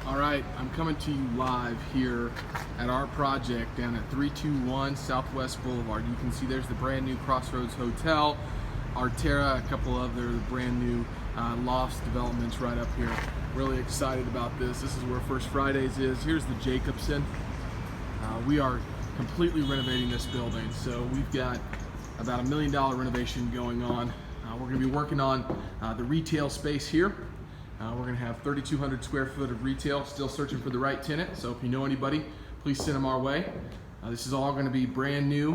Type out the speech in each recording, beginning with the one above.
All right, I'm coming to you live here at our project down at 321 Southwest Boulevard. You can see there's the brand new Crossroads Hotel, Arterra, a couple other brand new lofts developments right up here. Really excited about this. This is where First Fridays is. Here's the Jacobson. We are completely renovating this building, so we've got about $1 million renovation going on. We're going to be working on the retail space here. We're going to have 3,200 square foot of retail, still searching for the right tenant, so if you know anybody, please send them our way. This is all going to be brand new.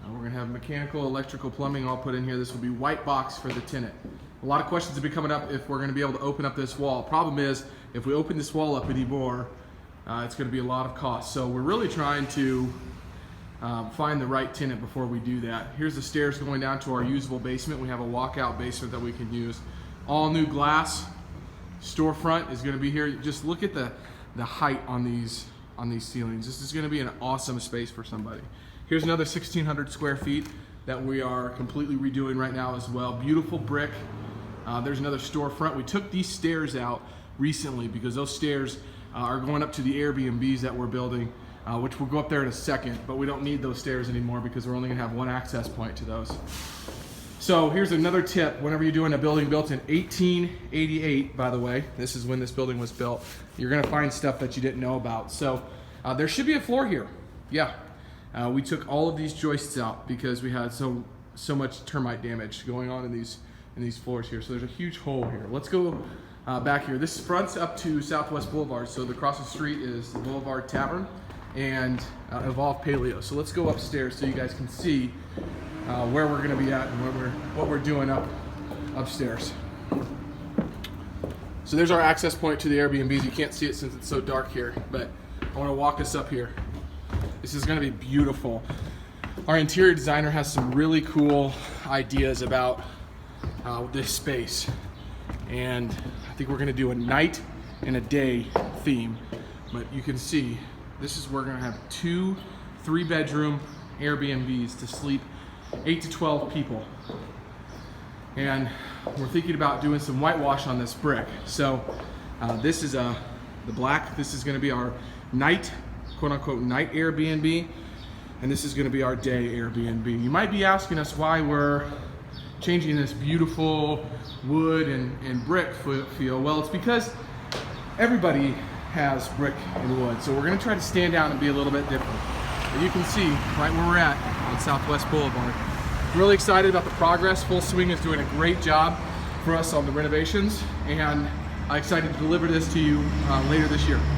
We're going to have mechanical, electrical, plumbing all put in here. This will be white box for the tenant. A lot of questions have been coming up if we're going to be able to open up this wall. Problem is, if we open this wall up anymore, it's going to be a lot of cost. So we're really trying to find the right tenant before we do that. Here's the stairs going down to our usable basement. We have a walkout basement that we can use. All new glass. Storefront is going to be here. Just look at the height on these ceilings. This is going to be an awesome space for somebody. Here's another 1,600 square feet that we are completely redoing right now as well. Beautiful brick. There's another storefront. We took these stairs out recently because those stairs are going up to the Airbnbs that we're building, which we'll go up there in a second, but we don't need those stairs anymore because we're only going to have one access point to those. So here's another tip. Whenever you're doing a building built in 1888, by the way, this is when this building was built, you're going to find stuff that you didn't know about. So there should be a floor here. Yeah, we took all of these joists out because we had so much termite damage going on in these floors here. So there's a huge hole here. Let's go back here. This fronts up to Southwest Boulevard. So across the street is the Boulevard Tavern and Evolve Paleo. So let's go upstairs so you guys can see where we're going to be at and what we're doing upstairs. So there's our access point to the Airbnbs. You can't see it since it's so dark here, but I want to walk us up here. This is going to be beautiful. Our interior designer has some really cool ideas about this space, and I think we're going to do a night and a day theme. But you can see this is where we're going to have 2 3-bedroom Airbnbs to sleep 8 to 12 people, and we're thinking about doing some whitewash on this brick. So this is the black. This is going to be our night, quote-unquote night Airbnb, and this is going to be our day Airbnb. You might be asking us why we're changing this beautiful wood and brick feel. Well, it's because everybody has brick and wood, so we're going to try to stand out and be a little bit different. But you can see right where we're at on Southwest Boulevard. Really excited about the progress. Full Swing is doing a great job for us on the renovations, and I'm excited to deliver this to you later this year.